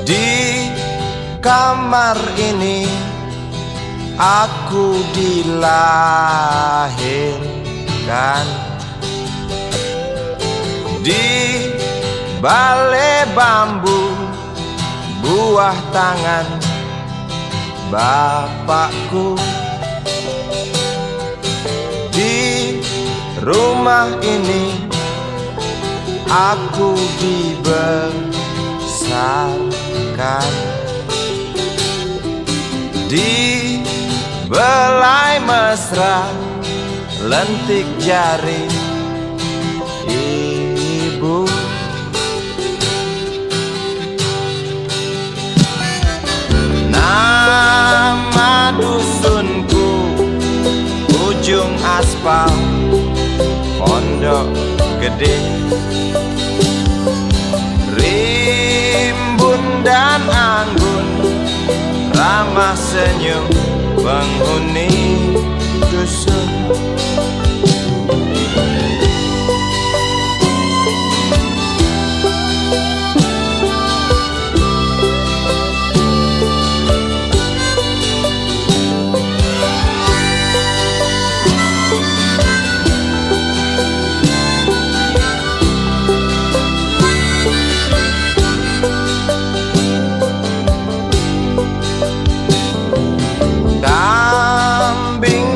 Di kamar ini aku dilahirkan, di balai bambu buah tangan bapakku. Di rumah ini aku dibesarkan, di belai mesra lentik jari ibu. Nama dusunku ujung aspal Pondok Gede. Rimbun dan anggun ramah senyum penghuni dusun.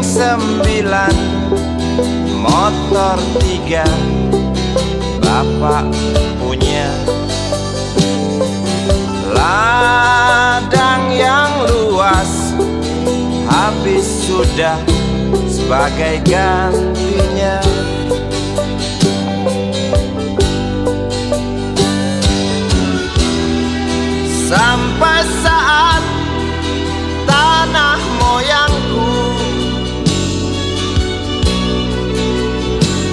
Sembilan, motor 3 bapak punya. Ladang yang luas habis sudah sebagai gantinya. Sampai saat tanah moyangku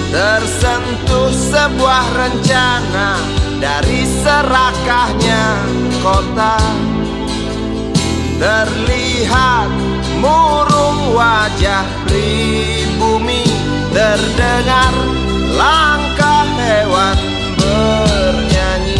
tersentuh sebuah rencana dari serakahnya kota. Terlihat murung wajah pribumi, terdengar langkah hewan bernyanyi.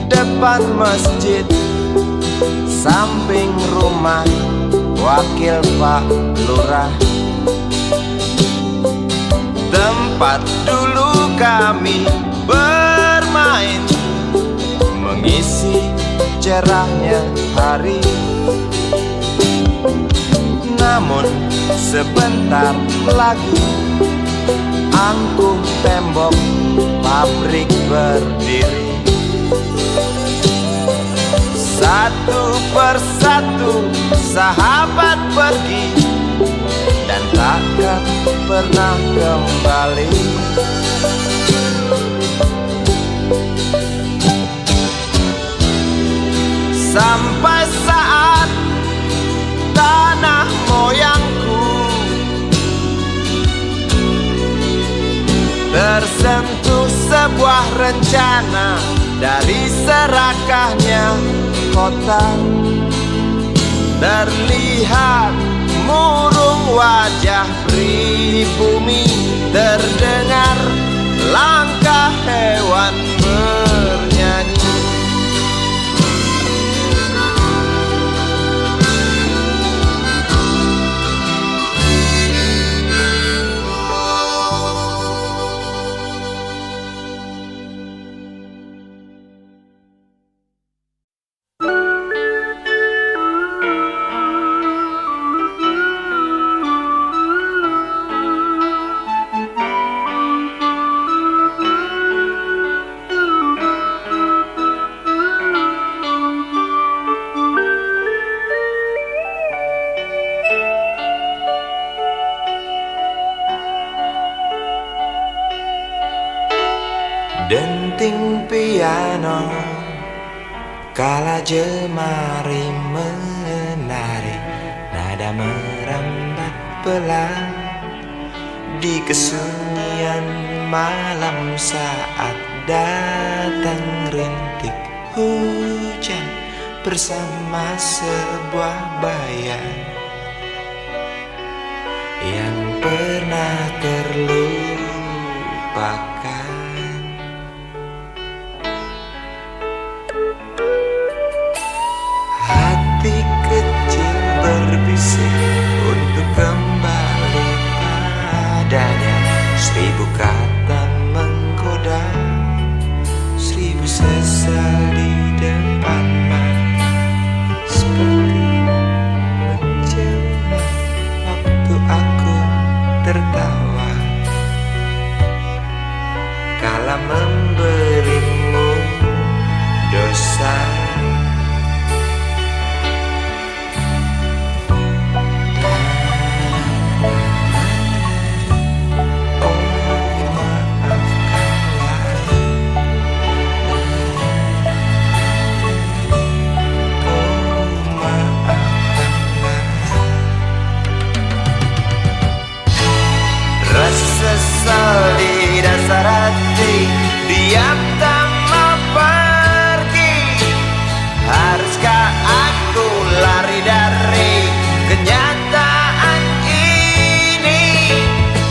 Depan masjid, samping rumah wakil Pak Lurah, tempat dulu kami bermain, mengisi cerahnya hari. Namun sebentar lagi angkuh tembok pabrik berdiri. Satu persatu sahabat pergi dan takkan pernah kembali. Sampai saat tanah moyangku tersentuh sebuah rencana dari serakahnya kota. Terlihat murung wajah pribumi, terdengar langkah hewan bernyanyi. denting piano kala jemari menari, nada merambat pelan di kesunyian malam saat datang rintik hujan bersama sebuah bayang yang pernah terlupakan. Hati kecil berbisik untuk kembali padanya. 1000 kata menggoda, 1000 sesal di depan mata, seperti menjelma waktu aku tertawa kala memberimu dosa. Sesal di dasar hati, diam tak mau pergi. Haruskah aku lari dari kenyataan ini?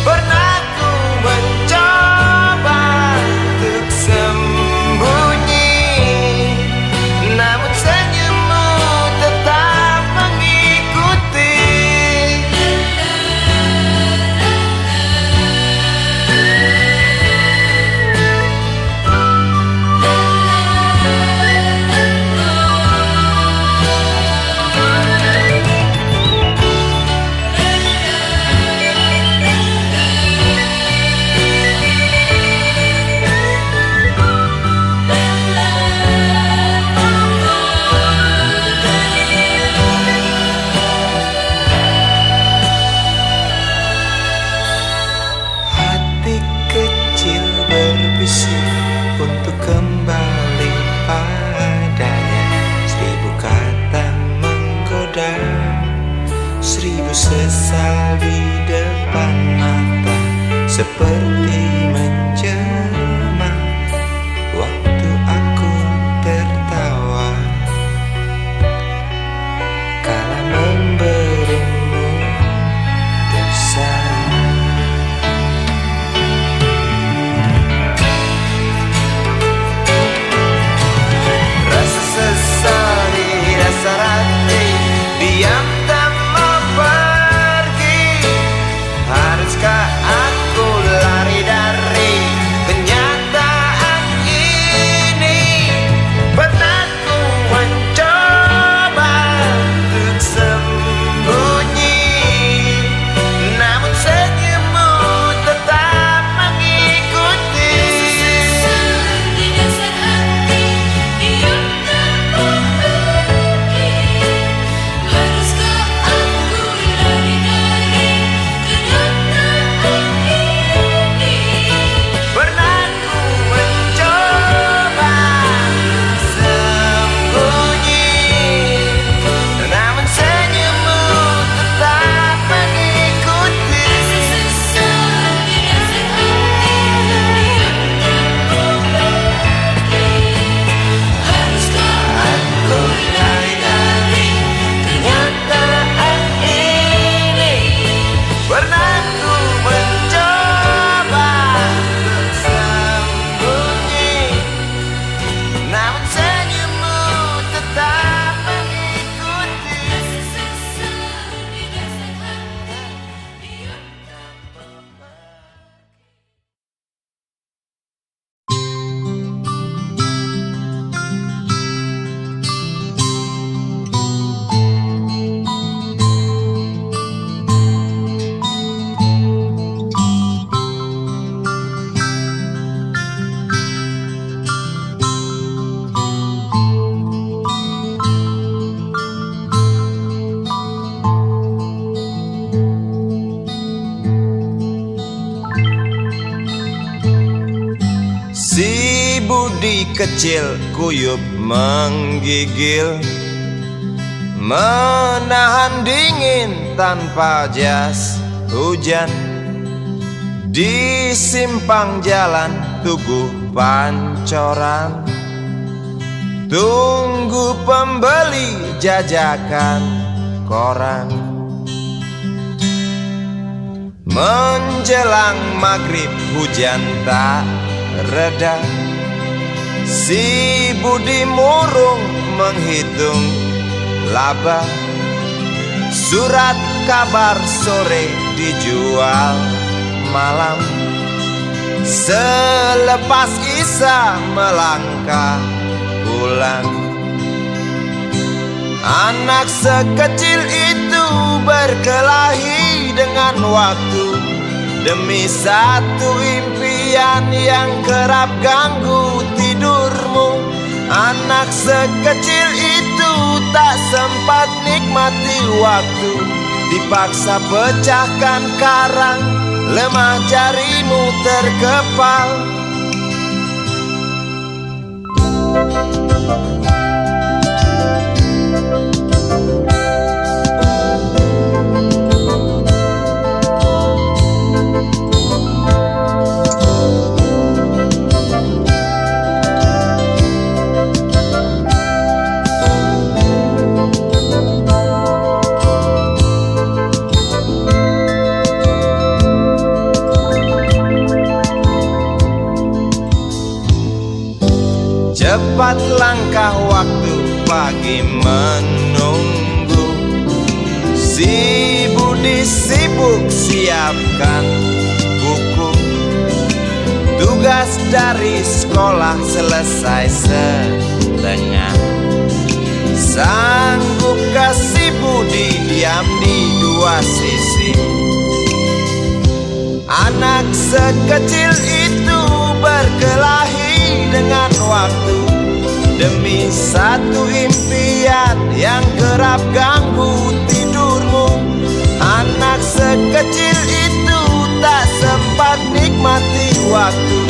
Pernah ku mencoba untuk sembunyi, namun senyummu tetap mengikuti. Untuk kembali padanya, 1000 kata menggoda, 1000 sesal di depan mata, seperti menjelma waktu aku tertawa kala memberimu dosa. Diam tak mau pergi. Haruskah aku lari dari kecil kuyup menggigil, menahan dingin tanpa jas hujan. Di simpang jalan Tugu Pancoran, tunggu pembeli jajakan koran. Menjelang maghrib hujan tak reda, si Budi murung menghitung laba. Surat kabar sore dijual malam. Selepas Isya melangkah pulang. Anak sekecil itu berkelahi dengan waktu demi satu impian yang kerap ganggu tidurmu. Anak sekecil itu tak sempat nikmati waktu, dipaksa pecahkan karang, lemah jarimu terkepal. Cepat langkah waktu, pagi menunggu. Si Budi sibuk siapkan buku. Tugas dari sekolah selesai setengah. Sanggupkah si Budi diam di dua sisi? Anak sekecil itu berkelahi dengan waktu demi satu impian yang kerap ganggu tidurmu. Anak sekecil itu tak sempat nikmati waktu,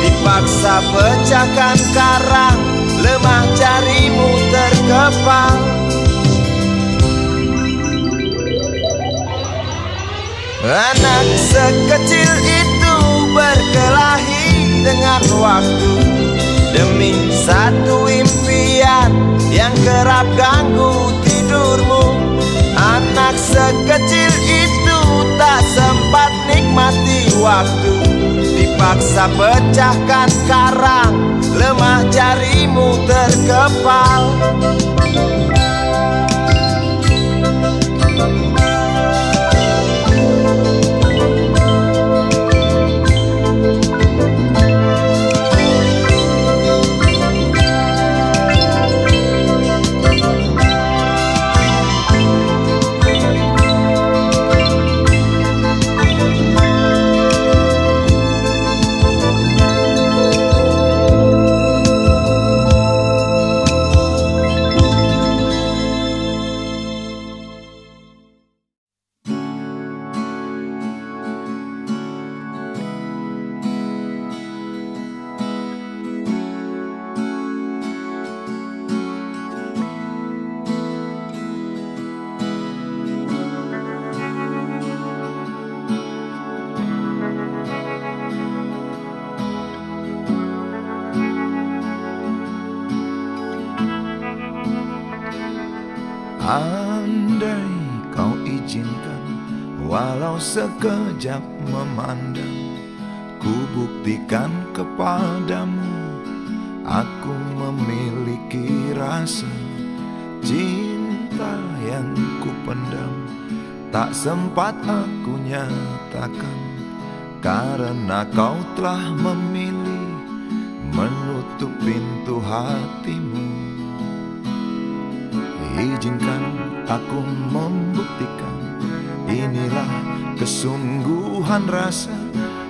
dipaksa pecahkan karang, lemah jarimu terkepal. Anak sekecil itu berkelahi dengan waktu demi satu impian yang kerap ganggu tidurmu. Anak sekecil itu tak sempat nikmati waktu, dipaksa pecahkan karang, lemah jarimu terkepal. Andai kau izinkan, walau sekejap memandang, ku buktikan kepadamu, aku memiliki rasa cinta yang ku pendam. Tak sempat aku nyatakan, karena kau telah memilih menutup pintu hatimu. Izinkan aku membuktikan, inilah kesungguhan rasa.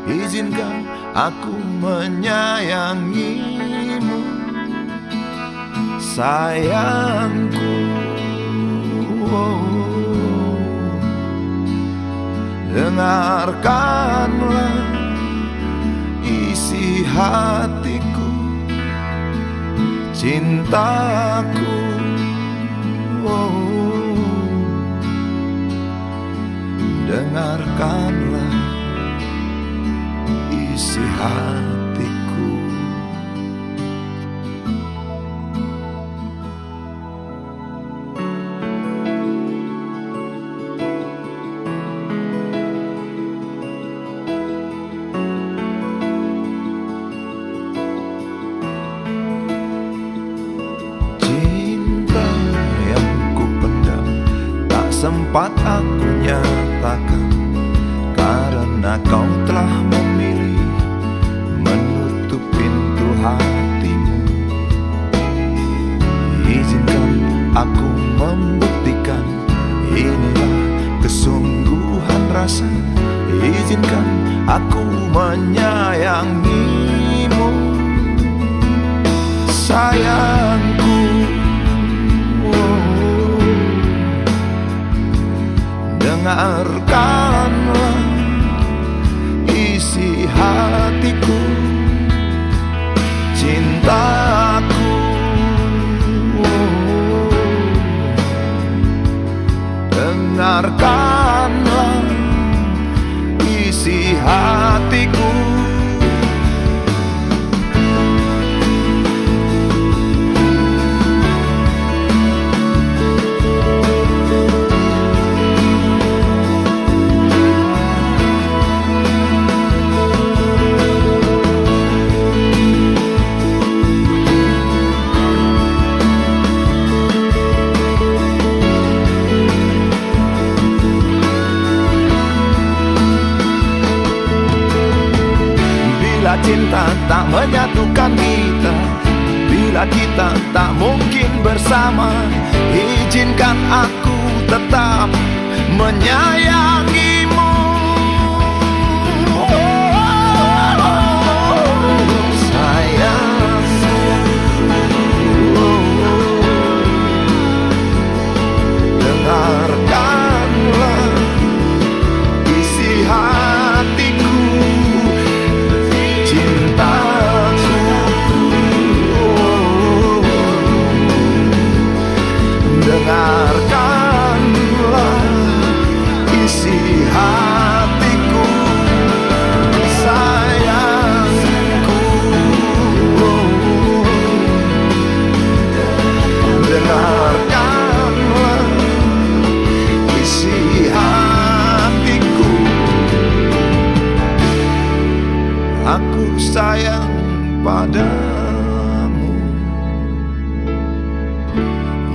Izinkan aku menyayangimu, sayangku. Dengarkanlah isi hatiku, cintaku. Oh, dengarkanlah isi hatiku. Cinta yang kupendam tak sempat aku nyatakan, karena kau telah memilih menutup pintu hatimu. Izinkan aku membuktikan, inilah kesungguhan rasa. Izinkan aku menyayangimu, sayangku. Oh, dengarkanlah isi hatiku, cintaku. Oh, dengarkanlah isi hatiku. Bila cinta tak menyatukan kita, bila kita tak mungkin bersama, izinkan aku tetap menyayangimu. Sayang, dengarkanlah isi hatiku, cintaku. Dengarkanlah isi hatiku, sayangku. Dengarkanlah isi hatiku. Aku sayang padamu,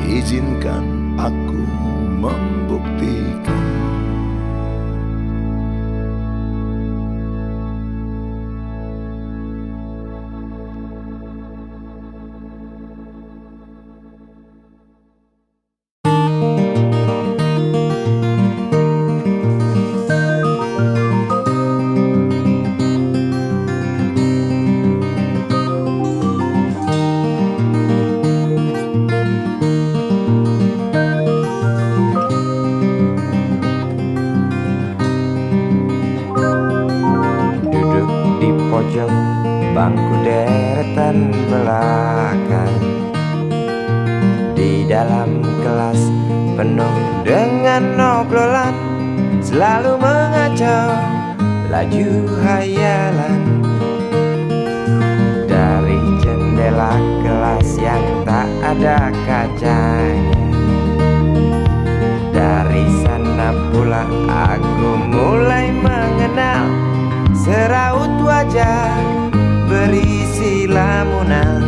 izinkan aku membuktikan. Pojok bangku deretan belakang, di dalam kelas penuh dengan obrolan, selalu mengacau laju hayalan. Dari jendela kelas yang tak ada kacanya, dari sana pula aku mulai mengenal seraut wajah berisi lamunan.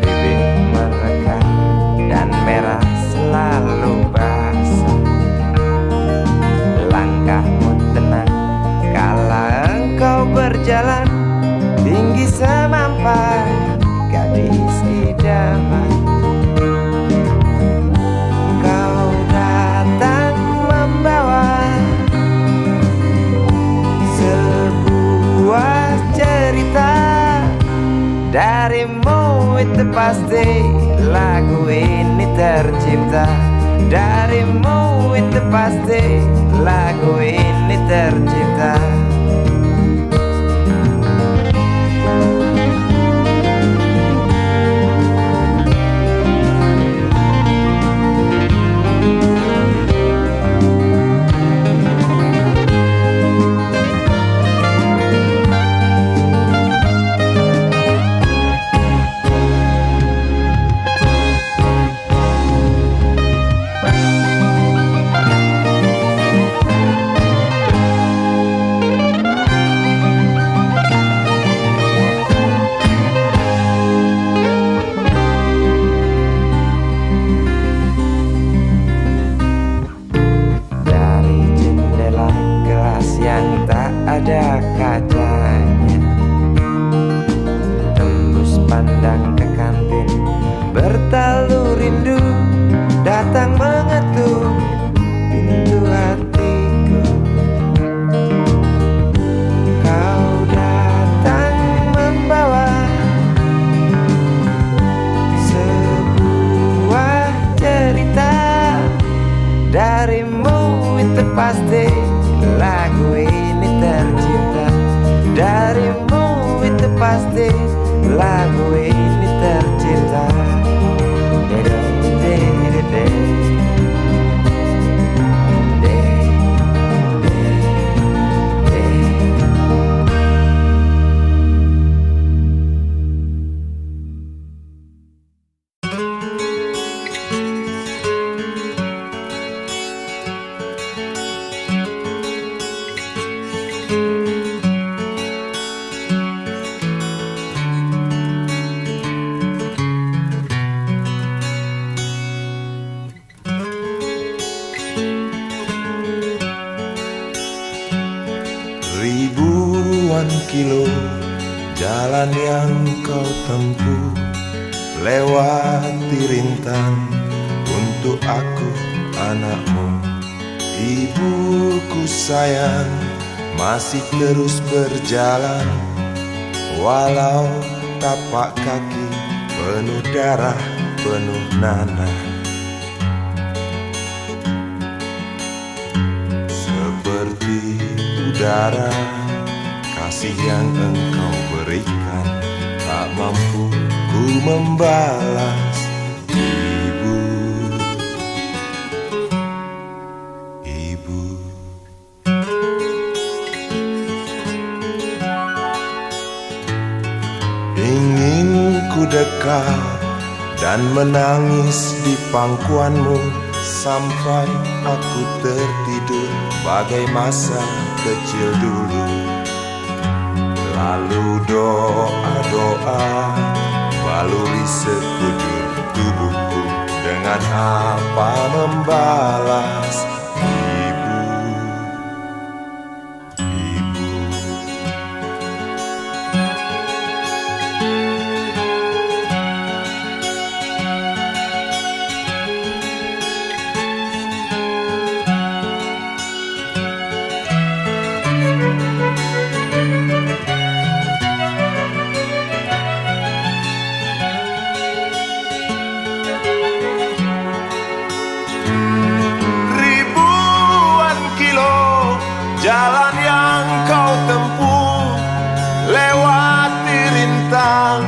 Bibir mereka dan merah selalu pasti lagu ini tercipta darimu, itu pasti lagu ini tercipta. Ada kacanya, tembus pandang ke kantin, bertalu rindu datang mengetuk pintu hatiku. Kau datang membawa sebuah cerita darimu, itu pasti lagu ini tercipta darimu, itu pasti lagu ini tercipta. Ribuan kilo jalan yang kau tempuh, lewati rintang untuk aku anakmu. Ibuku sayang, masih terus berjalan, walau tapak kaki penuh darah, penuh nanah. Seperti udara, kasih yang engkau berikan tak mampu ku membalas. Ibu, ibu, ingin ku dekat dan menangis di pangkuanmu sampai aku tertidur bagai masa kecil dulu. Lalu doa-doa baluri sekujur tubuhku, dengan apa membalas. Ibu, ibu, jalan yang kau tempuh, lewati rintang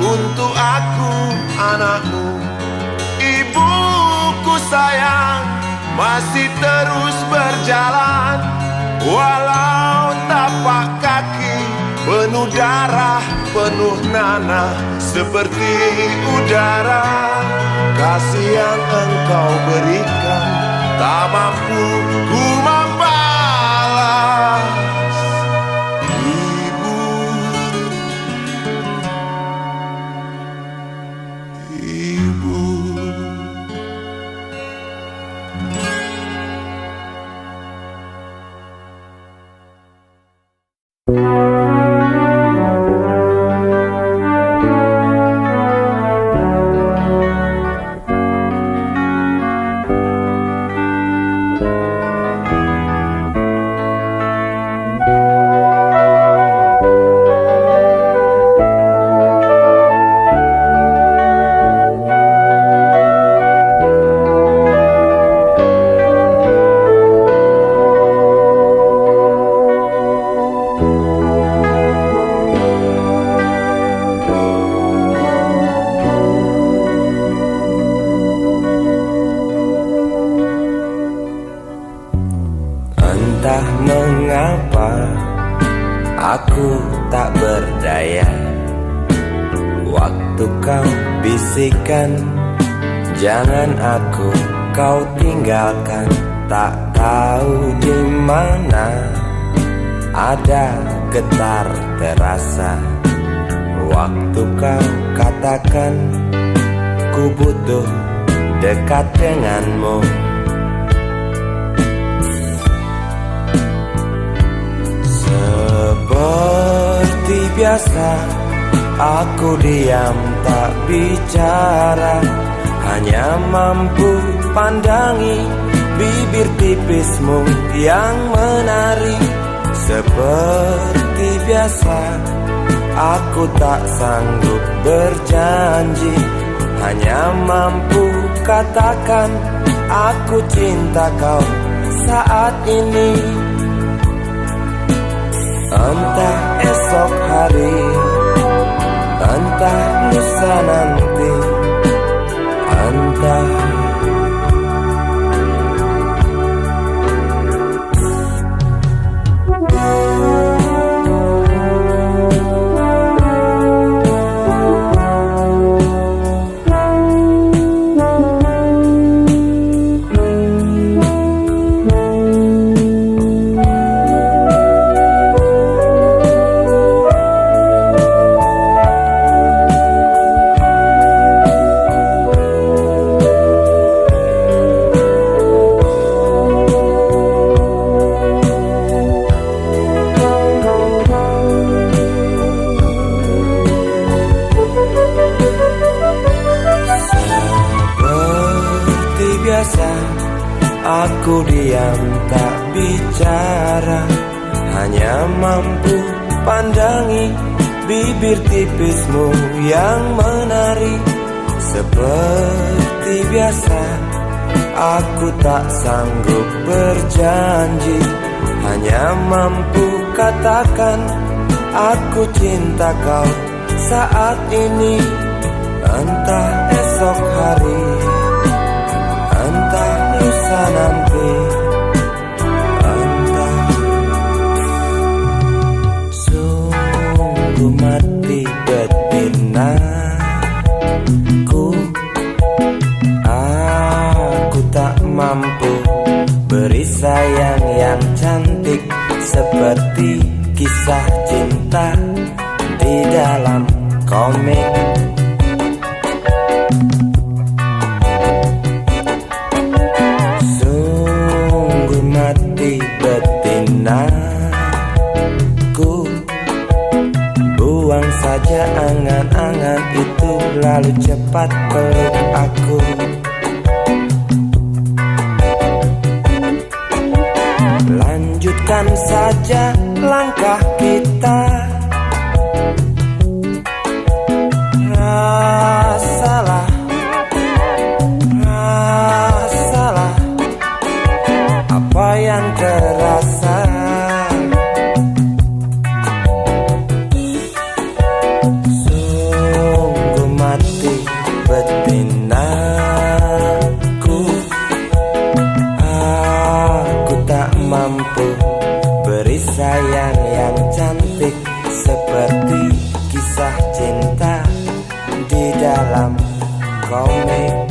untuk aku anakmu. Ibuku sayang, masih terus berjalan, walau tapak kaki penuh darah, penuh nanah. Seperti udara, kasih yang engkau berikan tak mampu ku membalas. bisikan, jangan aku kau tinggalkan. Tak tahu di mana ada getar terasa waktu kau katakan ku butuh dekat denganmu. Seperti biasa aku diam tak bicara, hanya mampu pandangi bibir tipismu yang menari. Seperti biasa aku tak sanggup berjanji, hanya mampu katakan aku cinta kau saat ini. Entah esok hari, entah lusa nanti, entah aku diam tak bicara, hanya mampu pandangi bibir tipismu yang menari. Seperti biasa aku tak sanggup berjanji, hanya mampu katakan aku cinta kau saat ini. Entah esok hari, entah lusa nanti, entah. Sungguh mati betinaku, aku tak mampu beri sayang yang cantik seperti kisah cinta di dalam komik. Betinaku, buang saja angan-angan itu, lalu cepat peluk aku. Lanjutkan saja langkah kita, rasalah apa yang terasa. Sungguh mati betinaku, aku tak mampu beri sayang yang cantik seperti kisah cinta di dalam komik.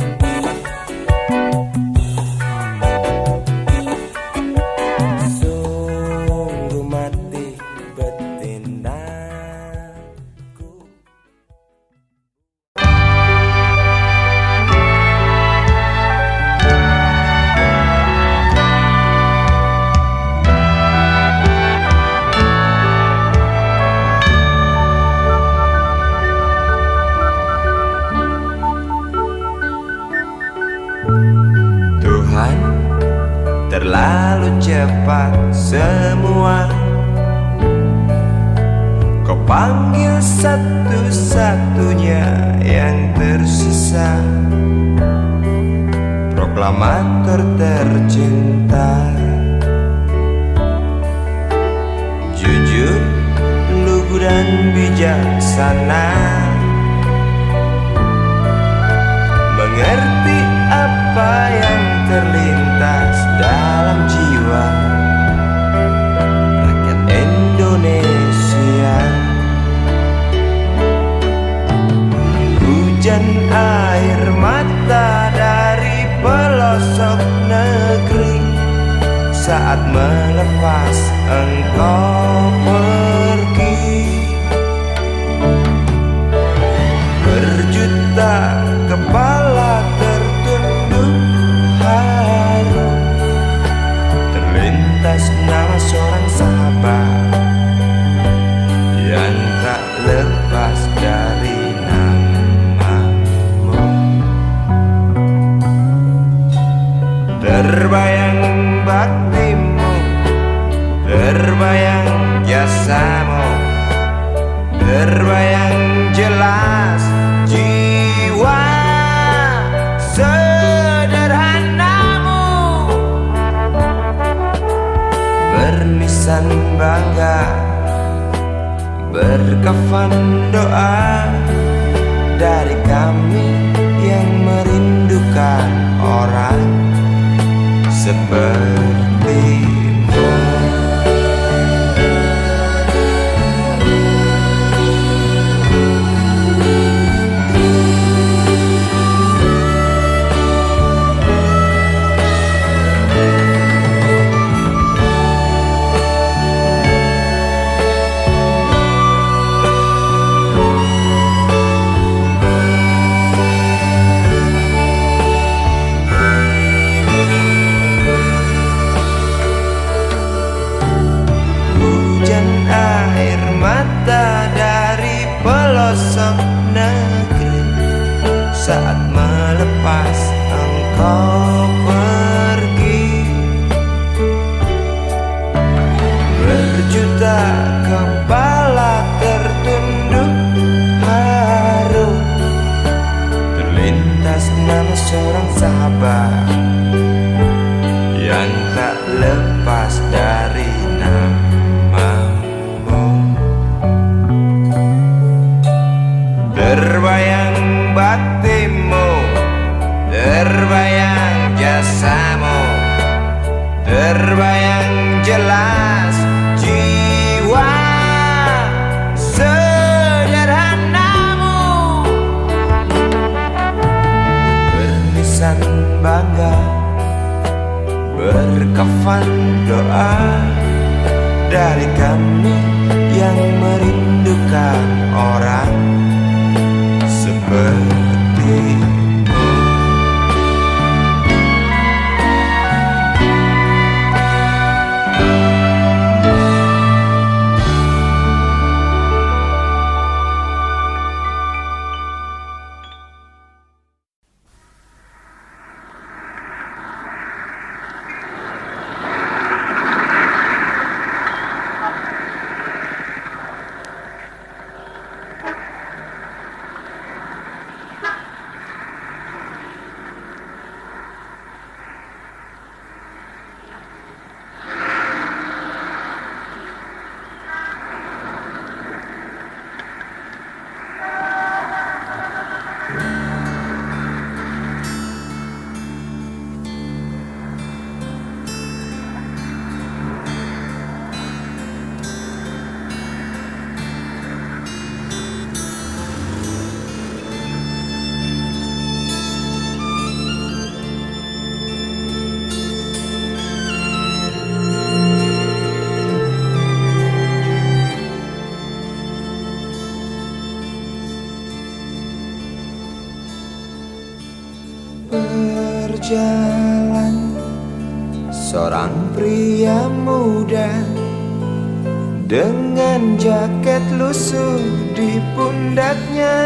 Terlalu cepat semua, kau panggil satu-satunya yang tersisa, proklamator tercinta. Jujur, lugu dan bijaksana, mengerti apa yang terlintas dalam jiwa rakyat Indonesia. Hujan air mata dari pelosok negeri saat melepas engkau pergi. Berjuta kepala tertunduk haru, terlintas nama seorang sahabat yang tak lepas dari namamu. Terbayang baktimu, terbayang jasamu, terbayang jelas jiwa sederhanamu. Bernisan bangga, berkafan doa dari kami yang merindukan orang sepertimu. Saat melepas engkau pergi, berjuta kepala tertunduk haru, terlintas nama seorang sahabat yang tak lepas dari namamu. Terbayang baktimu, terbayang jasamu, terbayang jelas jiwa sederhanamu. Bernisan bangga, berkafan doa dari kami yang merindukan orang seperti berjalan seorang pria muda dengan jaket lusuh di pundaknya.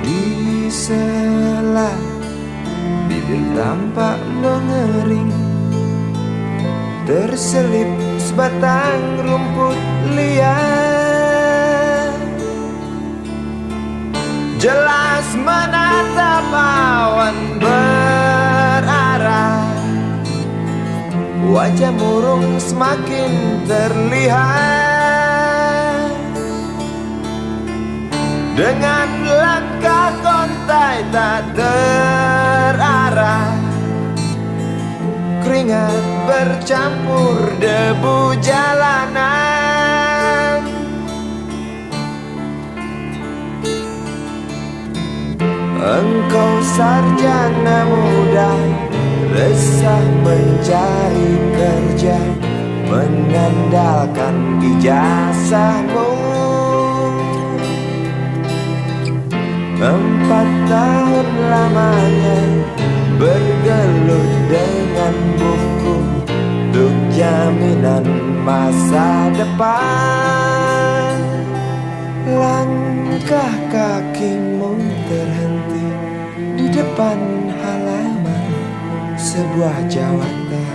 Di sela bibir tampak mengering, terselip sebatang rumput liar. Jelas menatap awan berarah, wajah murung semakin terlihat. Dengan langkah kontai tak terarah, keringat bercampur debu jalanan. Engkau sarjana muda, resah mencari kerja, mengandalkan ijazahmu. 4 tahun lamanya bergelut dengan buku untuk jaminan masa depan. Langkah kakimu terhenti di depan halaman sebuah jawatan.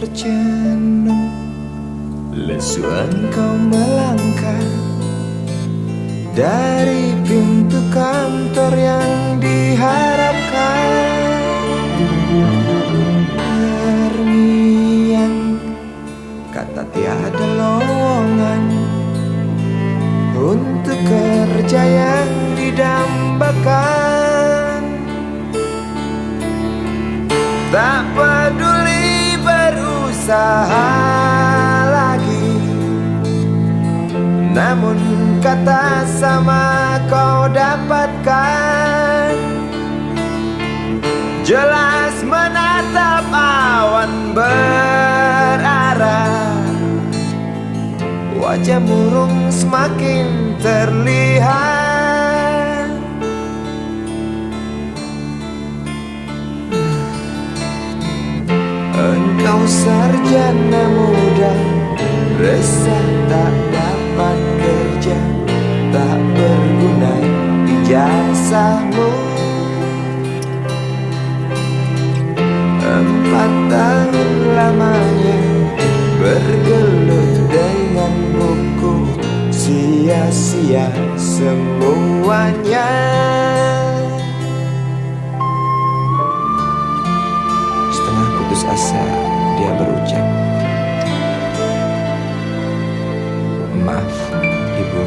Terjenuh, lesu engkau melangkah dari pintu kantor yang diharapkan. Terngiang kata tiada lowongan untuk kerja yang didambakan. Tak peduli berusaha lagi, namun kata sama kau dapatkan. Jelas menatap awan berarah, wajah murung semakin terlihat. Engkau sarjana muda, resah tak dapat kerja, tak berguna ijazahmu. 4 tahun lamanya bergelut dengan buku, sia-sia semuanya. Setengah putus asa dia berucap, "Maaf, Ibu."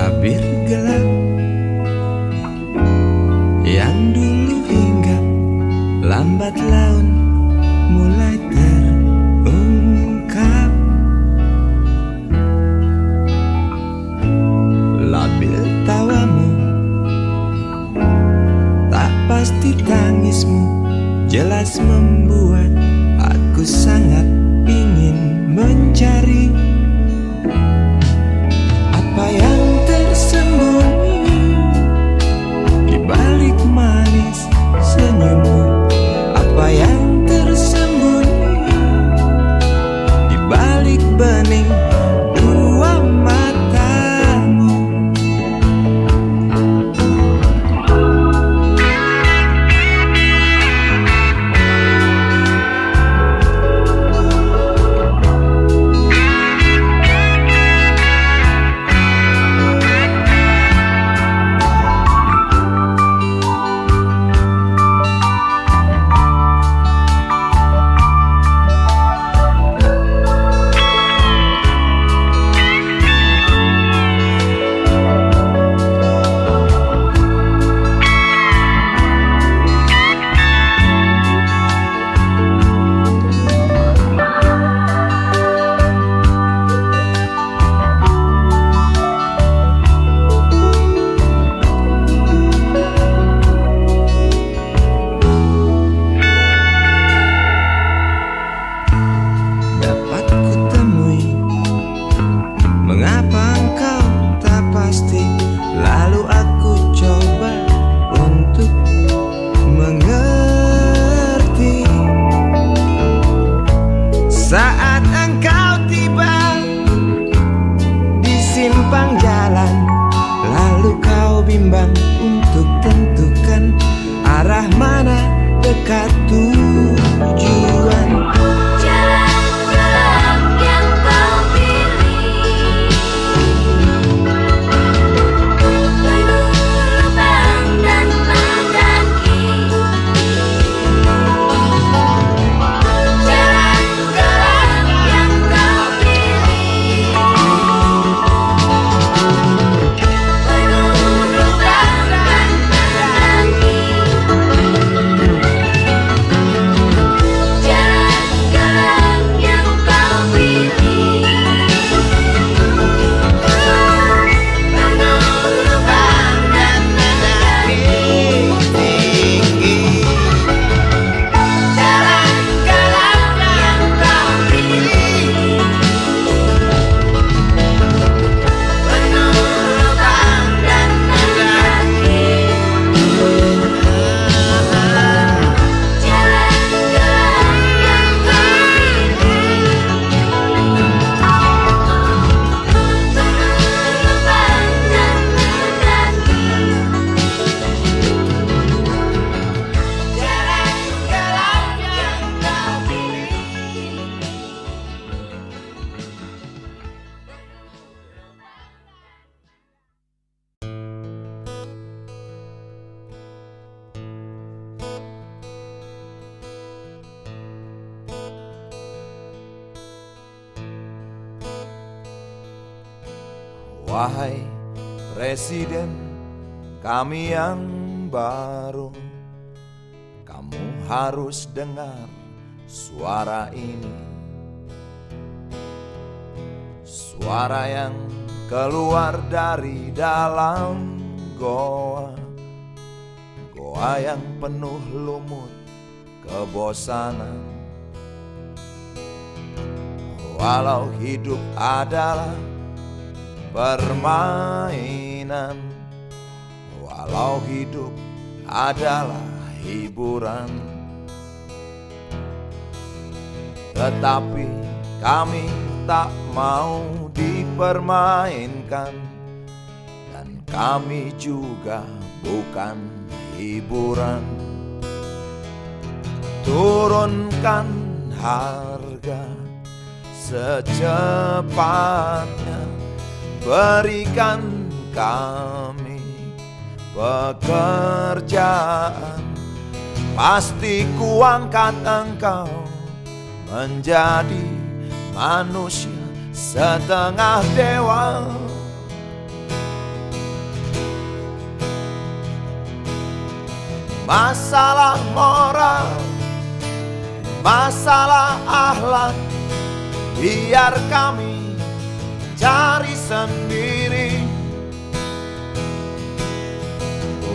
Tabir gelap yang dulu hinggap, lambat laun mulai terungkap. Labil tawamu, tak pasti tangismu, jelas membuat aku sangat ingin mencari apa yang tersembunyi di balik manis senyummu. Apa yang tersembunyi di balik bening dua matamu. simpang jalan, lalu kau bimbang untuk tentukan arah mana dekat tujuan. Jalan gelap yang kau pilih, penuh lubang dan mendaki. Jalan gelap yang kau pilih, penuh lubang dan mendaki. Jalan gelap yang kau pilih, penuh lubang dan mendaki. Jalan gelap yang kau pilih, penuh lubang dan mendaki. Jalan gelap yang kau pilih, penuh lubang dan mendaki. Jalan gelap yang kau pilih. Wahai Presiden kami yang baru, kamu harus dengar suara ini. Suara yang keluar dari dalam goa, goa yang penuh lumut kebosanan. Walau hidup adalah permainan, walau hidup adalah hiburan, tetapi kami tak mau dipermainkan, dan kami juga bukan hiburan. Turunkan harga secepatnya, berikan kami pekerjaan. Pasti kuangkat engkau menjadi manusia setengah dewa. Masalah moral, masalah akhlak, biar kami cari sendiri.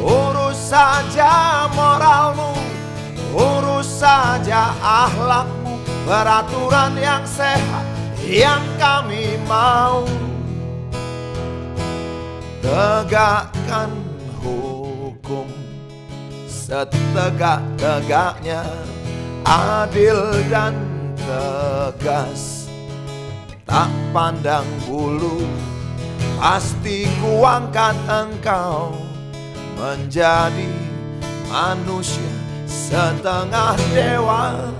Urus saja moralmu, urus saja akhlakmu, peraturan yang sehat yang kami mau. Tegakkan hukum setegak-tegaknya, adil dan tegas, tak pandang bulu. Pasti kuangkat engkau menjadi manusia setengah dewa.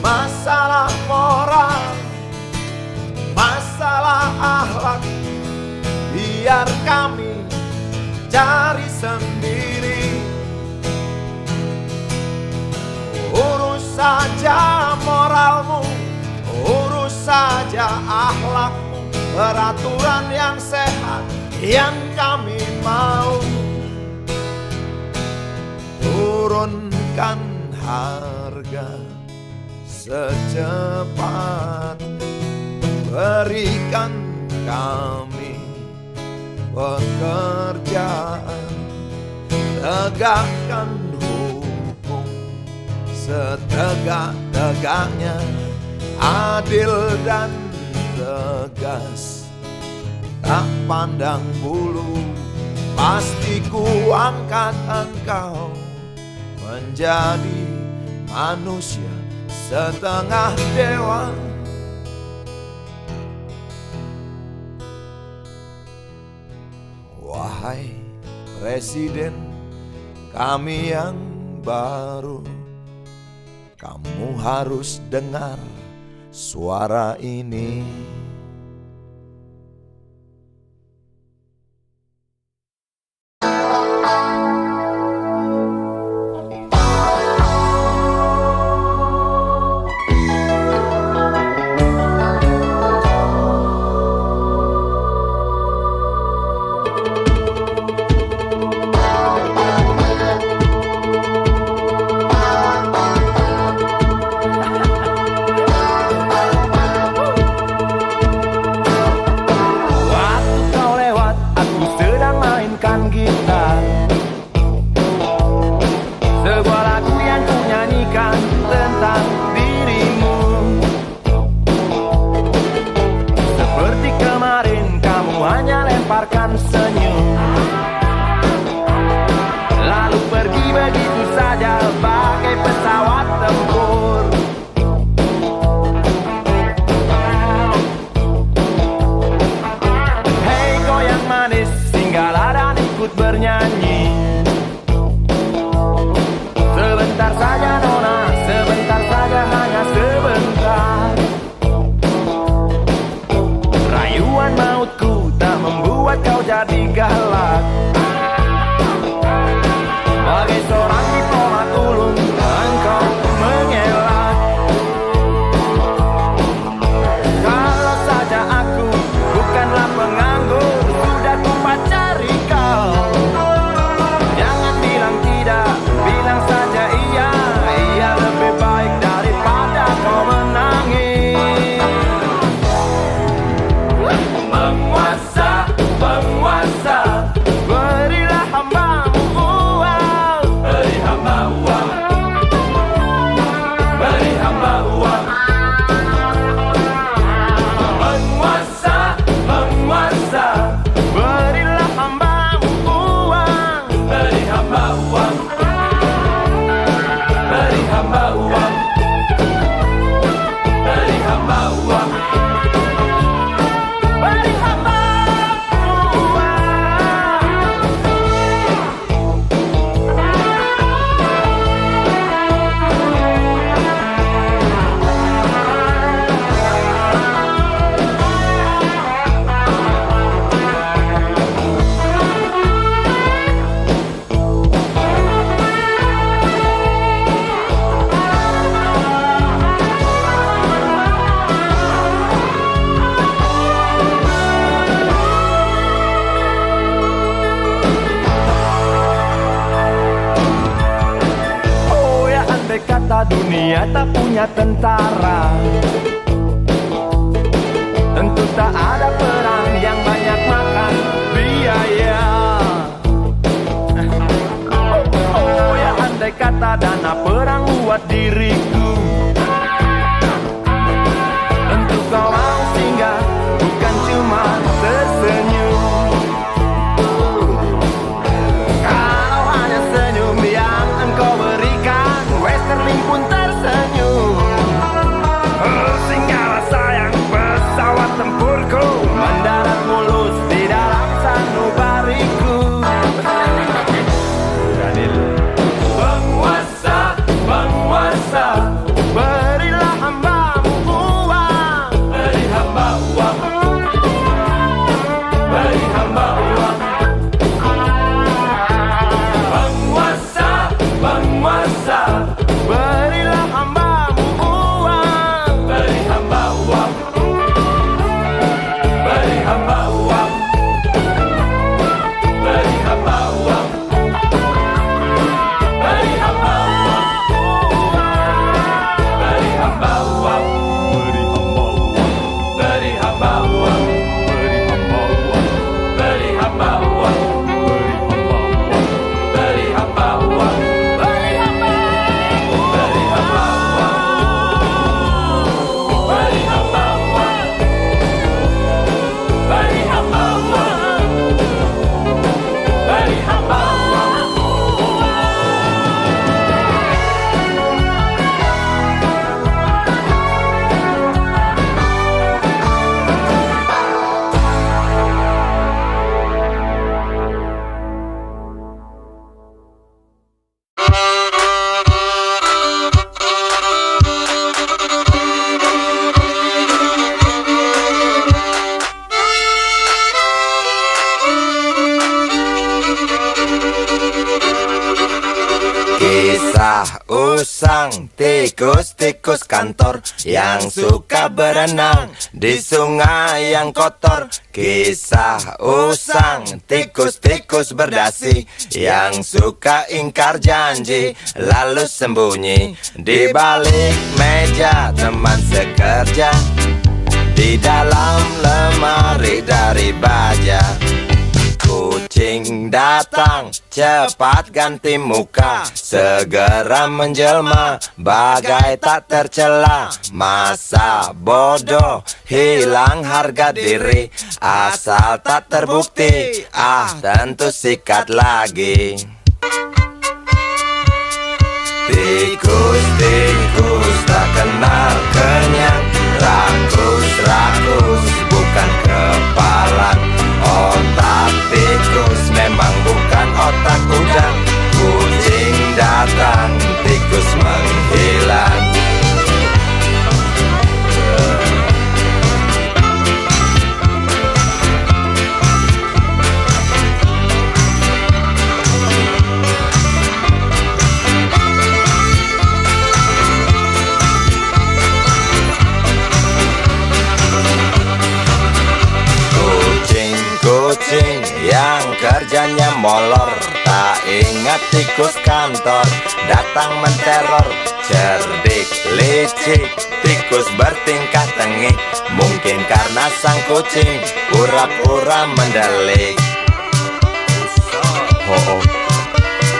Masalah moral, masalah akhlak, biar kami cari sendiri. Urus saja moralmu, urus saja akhlakmu, peraturan yang sehat yang kami mau. Turunkan harga secepatnya, Berikan kami pekerjaan, tegakkan hukum setegak-tegaknya, adil dan tegas, tak pandang bulu. Pasti ku angkat engkau menjadi manusia setengah dewa. Wahai Presiden kami yang baru, kamu harus dengar suara ini. Bernyanyi sebentar saja nona, sebentar saja, hanya sebentar. Rayuan mautku tak membuat kau jadi galak. Bagai seorang diplomat ulung engkau mengelak. Kalau saja aku bukanlah penganggur, sudah ku pacari kau. Jangan bilang tidak, bilang saja iya. Iya lebih baik daripada kau menangis. Penguasa, penguasa, berilah hambamu uang. Beri hamba uang, beri hamba uang. Penguasa, penguasa, berilah hambamu uang. Beri hamba uang, beri hamba uang, beri hamba uang, beri hamba uang. Oh ya, andai kata dunia tak punya tentara, tentu tak ada perang yang banyak makan biaya. Oh ya, andai kata dana perang buat diriku, tentu kau mau singgah, bukan cuma tersenyum. Kalau hanya senyum yang engkau berikan, Westerling pun tersenyum. usang, tikus-tikus kantor yang suka berenang di sungai yang kotor. Kisah usang, tikus-tikus berdasi yang suka ingkar janji lalu sembunyi di balik meja teman sekerja, di dalam lemari dari baja. Kucing datang, cepat ganti muka, segera menjelma, bagai tak tercela. Masa bodoh, hilang harga diri, asal tak terbukti, tentu sikat lagi. Tikus-tikus tak kenal kenyang, rakus-rakus bukan kepalan. Otak tikus memang bukan otak udang. Kucing datang, tikus menghilang. Kucing yang kerjanya molor, tak ingat tikus kantor datang menteror. Cerdik, licik, tikus bertingkah tengik, mungkin karena sang kucing pura-pura mendelik.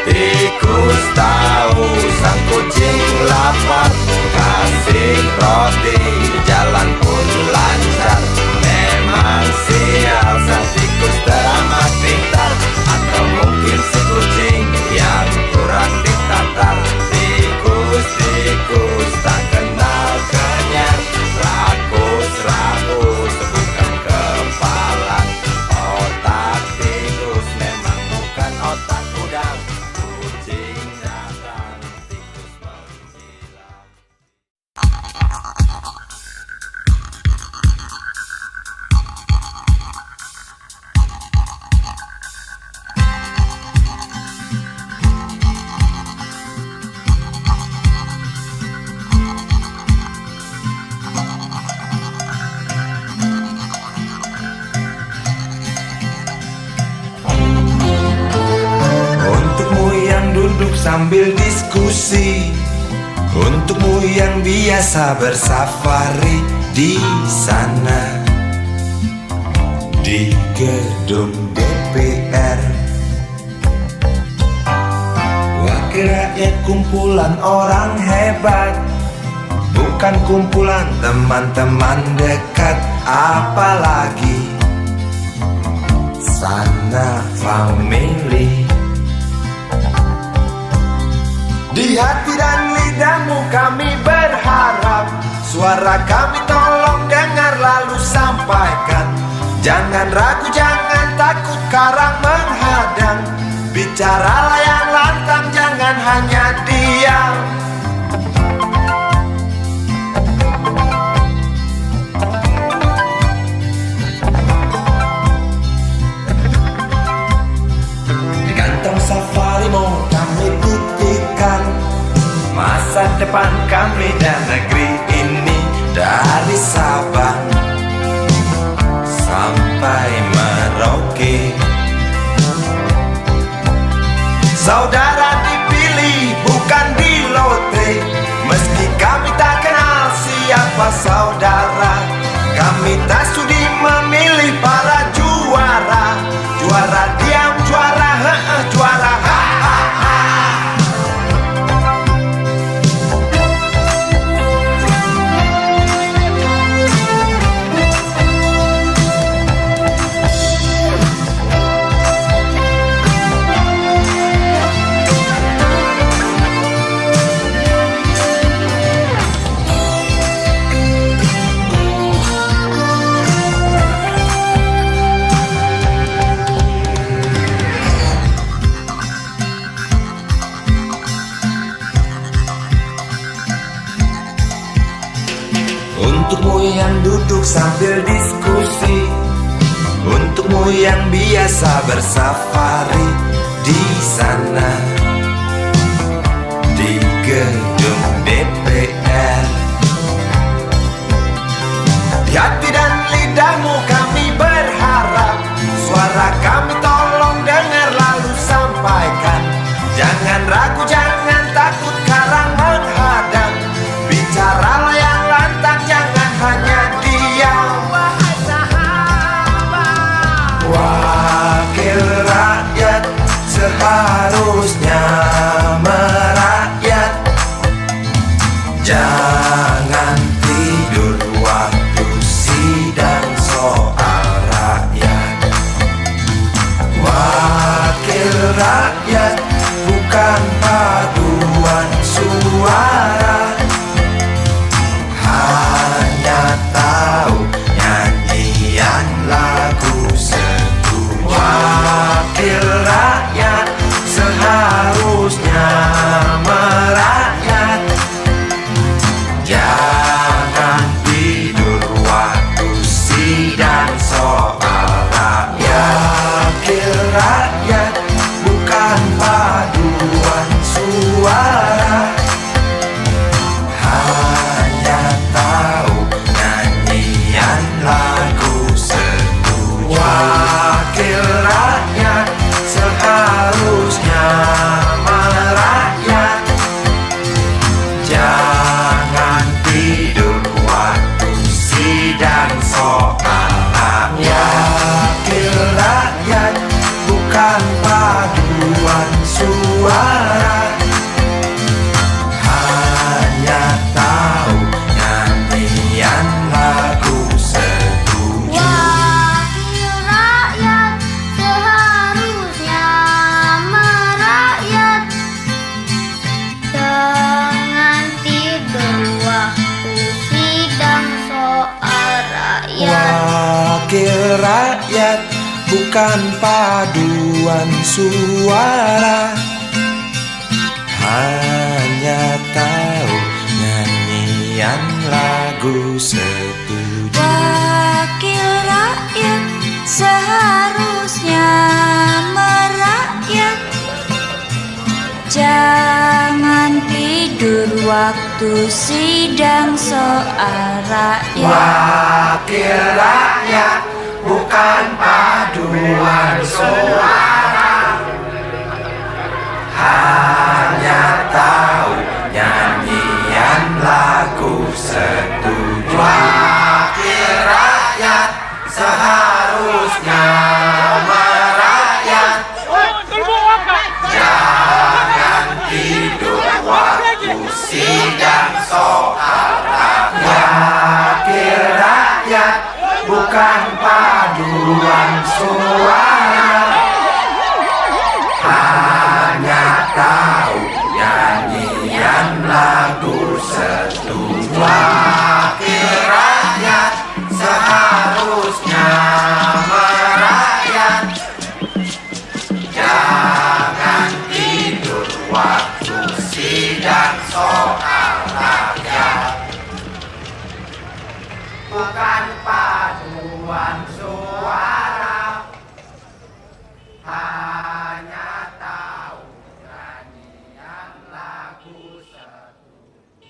Tikus tahu sang kucing lapar, kasih roti, jalan pun lancar. Memang sial sang tikus teramat pintar, atau mungkin si kucing yang kurang ditatar. Tikus-tikus tak kenal kenyang, rakus-rakus bukan kepalan. Otak tikus memang bukan otak udang. Kucing datang, tikus menghilang. Untukmu yang duduk sambil diskusi, untukmu yang biasa bersafari di sana, di gedung DPR. Wakil rakyat kumpulan orang hebat, bukan kumpulan teman-teman dekat. Apalagi sana family. Di hati dan lidahmu kami berharap, suara kami tolong dengar lalu sampaikan. Jangan ragu, jangan takut karang menghadang, bicaralah yang lantang, jangan hanya diam. Di kantong safarimu kami titipkan masa depan kami dan negeri ini, dari Sabang sampai Merauke. Saudara dipilih bukan di lotre, meski kami tak kenal siapa saudara. Kami tak sudi memilih para juara, juara diam, juara juara ha. Untukmu yang duduk sambil diskusi, untukmu yang biasa bersafari di sana, di gedung DPR. Di hati dan lidahmu kami berharap, suara kami tolong dengar lalu sampaikan. Jangan ragu, jangan takut karang menghadang. Bicaralah yang lantang, jangan hanya diam. Wahai sahabat, wakil rakyat seharusnya merakyat. Jangan tidur waktu sidang soal rakyat. Wakil rakyat bukan paduan suara, hanya tahu nyanyian lagu setuju. Wakil rakyat seharusnya merakyat. Jangan tidur waktu sidang soal rakyat. Wakil rakyat bukan paduan suara, hanya tahu nyanyian lagu setuju. Wakil rakyat seharusnya merakyat. Jangan tidur waktu sidang soal rakyat. Wakil rakyat bukan paduan suara, hanya tahu nyanyian lagu setuju. Wakil rakyat seharusnya merakyat. Jangan tidur waktu sidang soal rakyat. Wakil rakyat bukan paduan suara, hanya tahu nyanyian lagu setuju. Wakil rakyat seharusnya merakyat. Jangan tidur waktu sidang soal rakyat. Wakil rakyat bukan paduan suara, hanya tahu nyanyian lagu setuju. Wakil rakyat seharusnya merakyat. Jangan tidur waktu sidang soal rakyat. Wakil rakyat bukan paduan suara, hanya tahu nyanyian lagu setuju. Wakil rakyat seharusnya merakyat. Jangan tidur waktu sidang soal rakyat. Bukan paduan suara, hanya tahu nyanyian lagu setuju.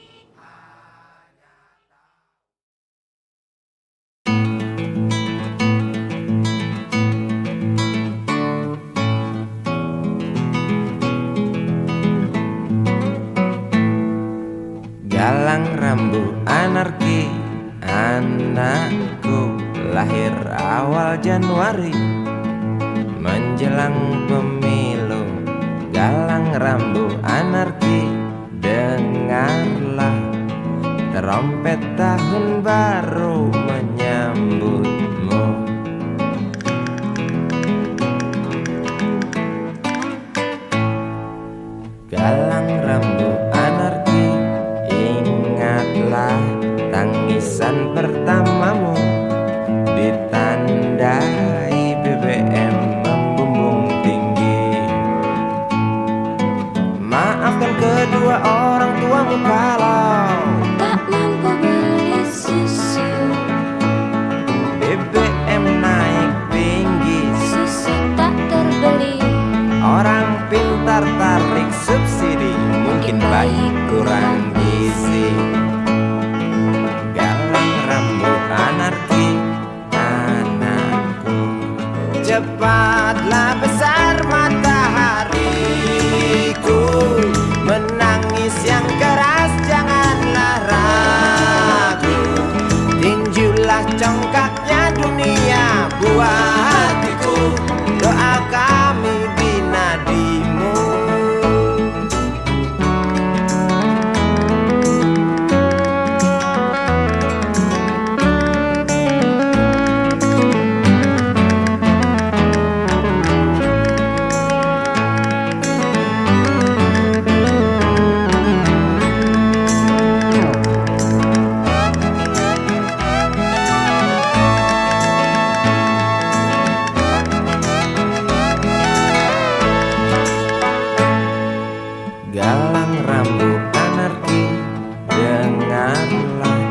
Galang rambu anarki, anakku lahir awal Januari menjelang pemilu. Galang rambu anarki, dengarlah trompet tahun baru menyambutmu. Galang rambu anarki, ingatlah tangisan pertamamu, ditandai BBM membumbung tinggi. Maafkan kedua orang tuamu kalau Tak mampu beli susu. Cepatlah besar matahariku, menangis yang keras janganlah ragu. Tinjulah congkaknya dunia buah hatiku, doa kami di nadimu. Galang rambut anarki, dengarlah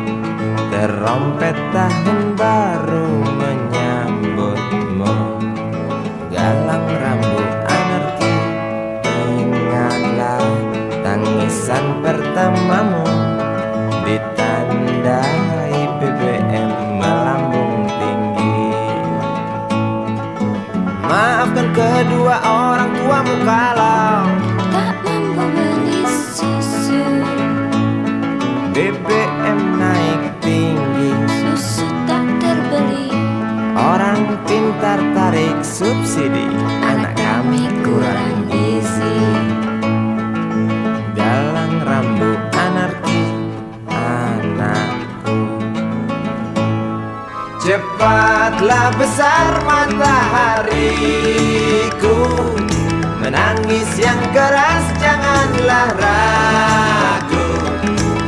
terompet tahun baru menyambutmu. Galang rambut anarki, dengarlah tangisan pertamamu, ditandai BBM melambung tinggi. Maafkan kedua orang tuamu kalau tak mampu beli susu, BBM naik tinggi. susu tak terbeli. Orang pintar tarik subsidi, anak kami kurang gizi. Galang rambut anarki, anakku. Cepatlah besar matahariku, menangis yang keras janganlah ragu.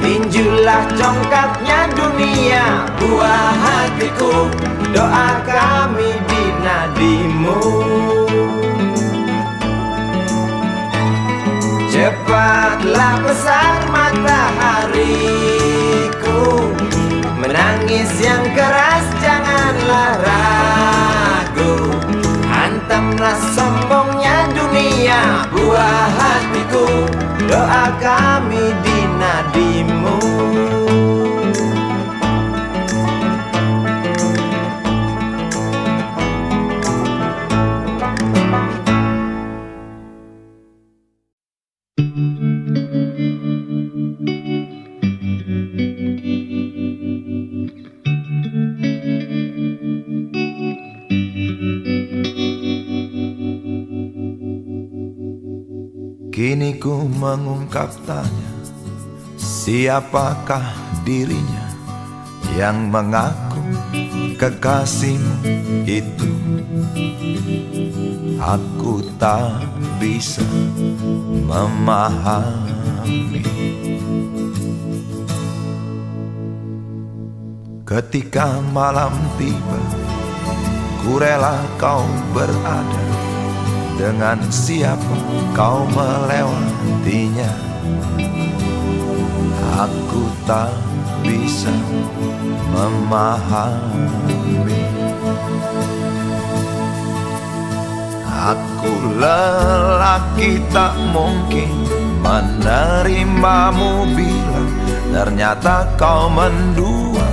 Tinjulah congkaknya dunia buah hatiku, doa kami di nadimu. Cepatlah besar matahariku, menangis yang keras janganlah ragu. Hantamlah sombongnya dunia buah hatiku, doa kami di nadimu. Kini ku mengungkap tanya, siapakah dirinya yang mengaku kekasihmu itu? Aku tak bisa memahami. Ketika malam tiba, ku rela kau berada. Dengan siapa kau melewatinya? Aku tak bisa memahami. Aku lelaki tak mungkin menerimamu bila ternyata kau mendua,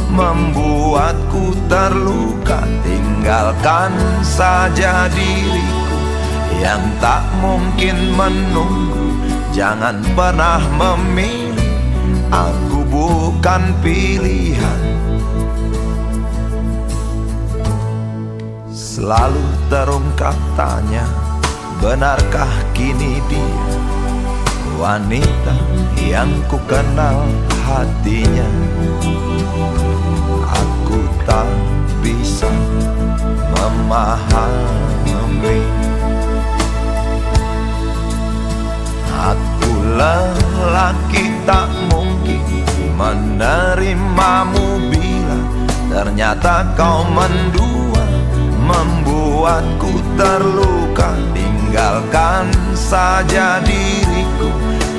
membuatku terluka. Tinggalkan saja diriku yang tak mungkin menunggu. Jangan pernah memilih, aku bukan pilihan. Selalu terungkap tanya, benarkah kini dia wanita yang ku kenal hatinya? Aku tak bisa memahami. Aku lelaki tak mungkin menerimamu bila ternyata kau mendua, membuatku terluka. Tinggalkan saja diriku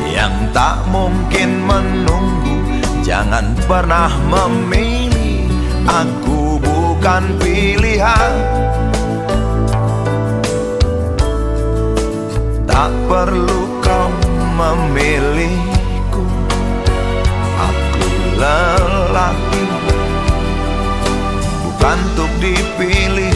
yang tak mungkin menunggu. Jangan pernah memilih, aku bukan pilihan. Tak perlu kau memilihku, aku lelaki bukan untuk dipilih.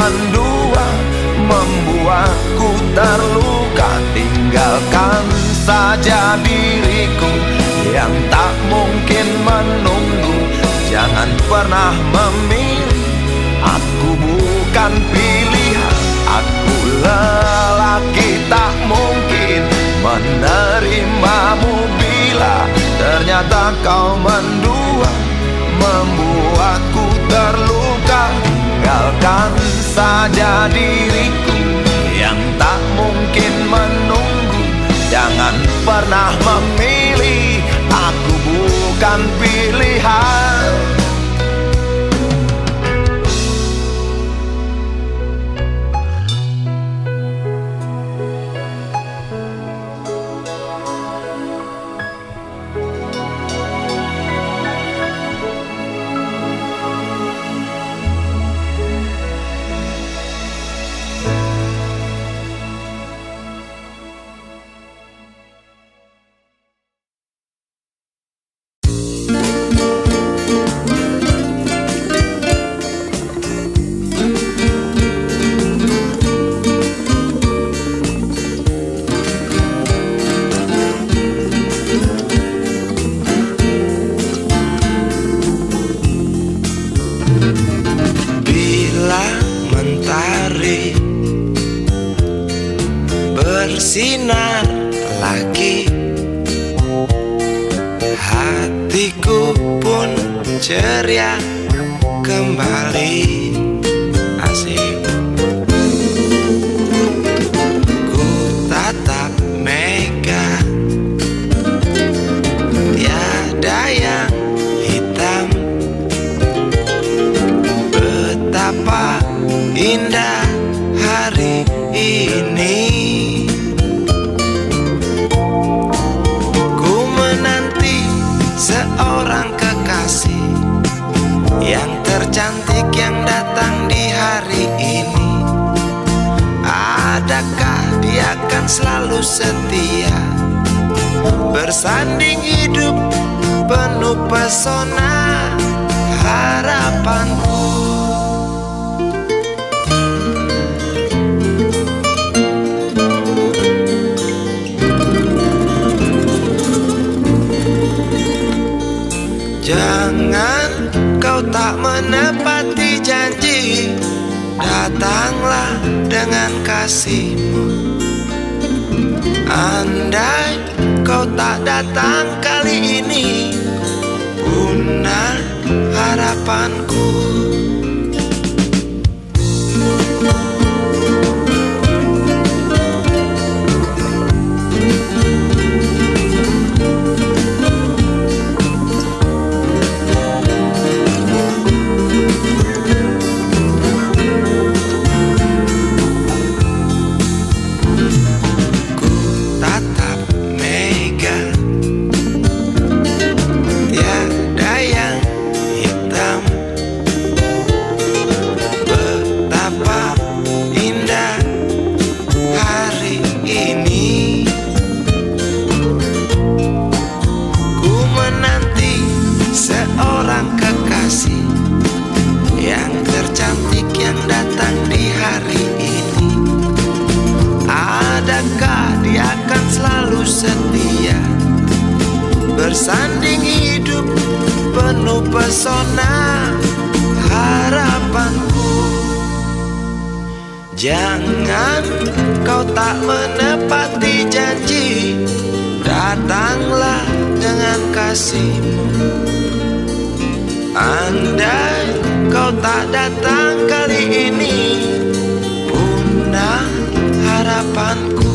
mendua, membuatku terluka. Tinggalkan saja diriku yang tak mungkin menunggu. Jangan pernah memilih, aku bukan pilihan. Aku lelaki tak mungkin menerimamu bila ternyata kau mendua, membuatku terluka. Tinggalkan saja diriku yang tak mungkin menunggu. Jangan pernah memilih, aku bukan pilihan. Bersinar lagi, hatiku pun ceria kembali. Asik. Ku tatap mega, tiada yang hitam. Betapa indah hari ini. Seorang kekasih yang tercantik yang datang di hari ini. Adakah dia akan selalu setia, bersanding hidup penuh pesona harapanku. Jangan kau tak menepati janji, datanglah dengan kasihmu. Andai kau tak datang kali ini, punah harapanku. Yang tercantik yang datang di hari ini. Adakah dia akan selalu setia, bersanding hidup penuh pesona harapanku. Jangan kau tak menepati janji, datanglah dengan kasihmu. Andai kau tak datang kali ini, punah harapanku.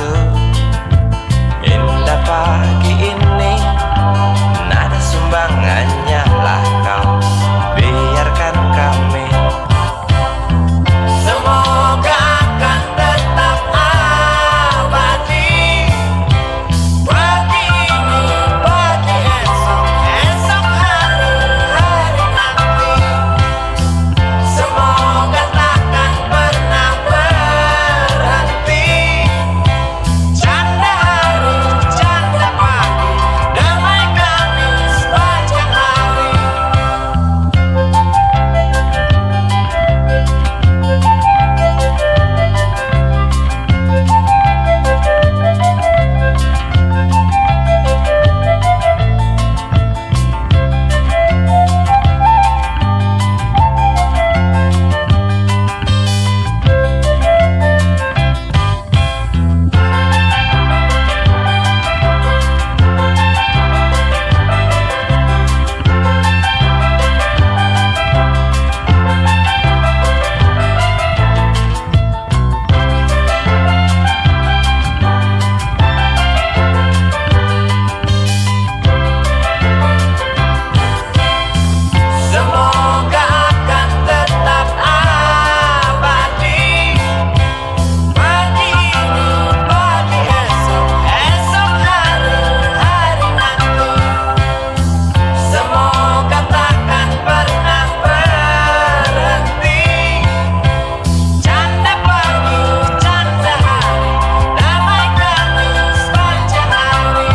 satu. Indah pagi ini, nada sumbangannya lah kau. Biarkan kami. Semoga akan tetap abadi. Pagi ini, pagi esok, esok hari, hari nanti. Semoga takkan pernah berhenti. Canda hari, canda pagi, damai kami sepanjang hari. Semoga akan tetap abadi. Pagi ini, pagi esok, esok hari, hari nanti. Semoga takkan pernah berhenti. Canda pagi, canda hari, damai kami sepanjang hari.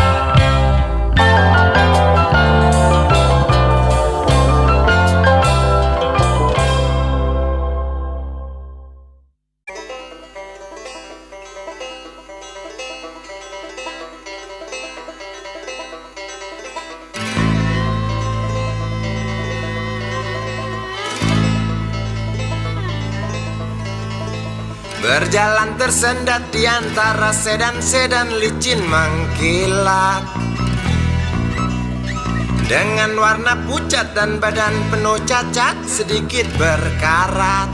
Berjalan tersendat di antara sedan-sedan licin mengkilat, dengan warna pucat dan badan penuh cacat sedikit berkarat.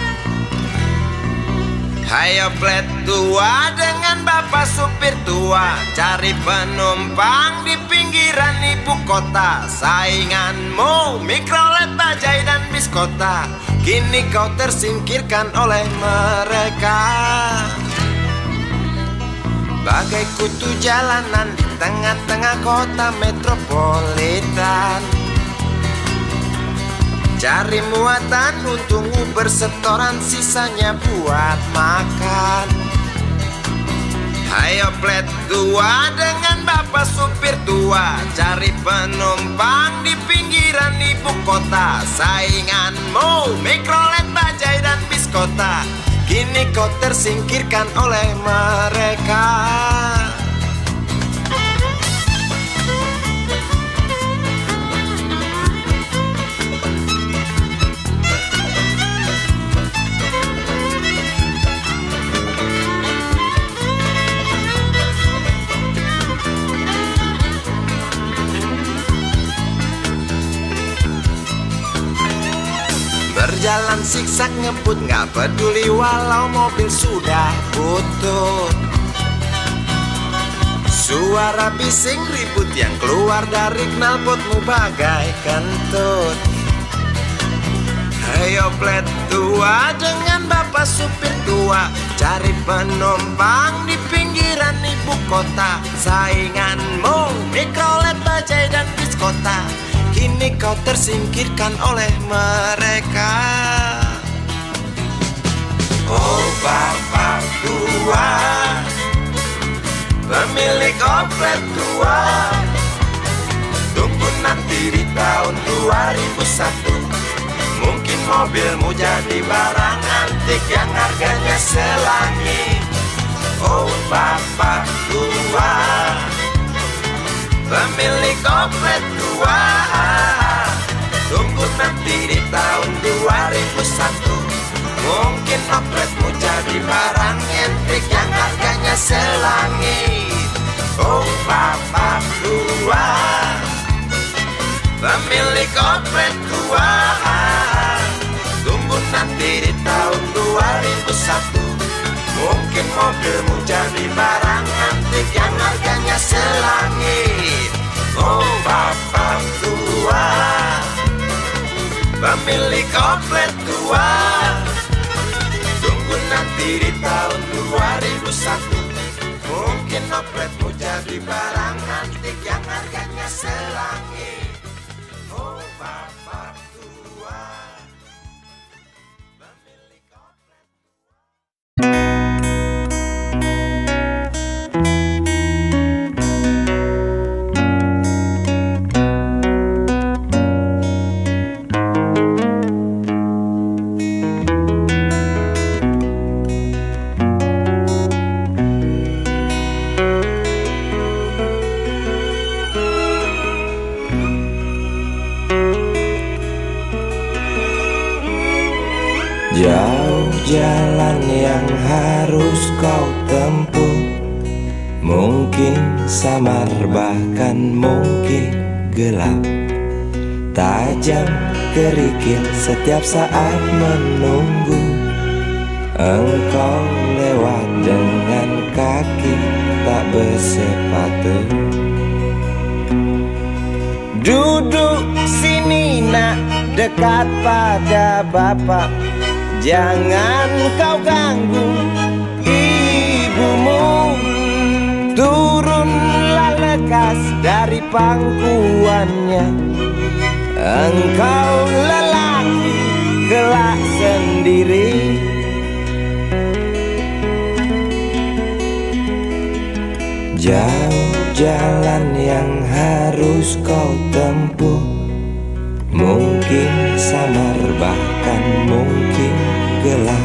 Hayo plet tua dengan bapak supir tua, cari penumpang di pinggiran ibu kota. Sainganmu Mikrolet, Bajai dan Biskota, kini kau tersingkirkan oleh mereka. Bagai kutu jalanan di tengah-tengah kota metropolitan, cari muatan untungmu bersetoran, sisanya buat makan. Hayo plet tua dengan bapak supir tua, cari penumpang di pinggiran ibu kota. Sainganmu Mikrolet, Bajai dan Biskota, kini kau tersingkirkan oleh mereka. Berjalan siksak ngebut, gak peduli walau mobil sudah butut. Suara bising ribut yang keluar dari knalpotmu bagai kentut. Hayo plet tua dengan bapak supir tua, cari penumpang di pinggiran ibu kota. Sainganmu Mikrolet, Bajai dan Biskota, kini kau tersingkirkan oleh mereka. Oh bapak tua, pemilik oplet tua, tunggu nanti di tahun 2001. Mungkin mobilmu jadi barang antik yang harganya selangit. Oh bapak tua, pemilik oplet tua, tunggu nanti di tahun 2001. Mungkin opletmu jadi barang antik yang harganya selangit. Oh bapak tua, pemilik oplet tua, tunggu nanti di tahun 2001. Mungkin mobilmu jadi barang antik yang harganya selangit. Oh bapak tua, pemilik oplet tua, tunggu nanti di tahun 2001. Mungkin opletmu jadi barang antik yang harganya selangit. Oh bapak tua, pemilik oplet. Jauh jalan yang harus kau tempuh, mungkin samar bahkan mungkin gelap, tajam kerikil setiap saat menunggu. Engkau lewat dengan kaki tak bersepatu. Duduk sini nak, dekat pada bapak, jangan kau ganggu ibumu. Turunlah lekas dari pangkuannya, engkau lelaki kelak sendiri. Jauh jalan yang harus kau tempuh, mungkin samar bahkan mungkin gelap,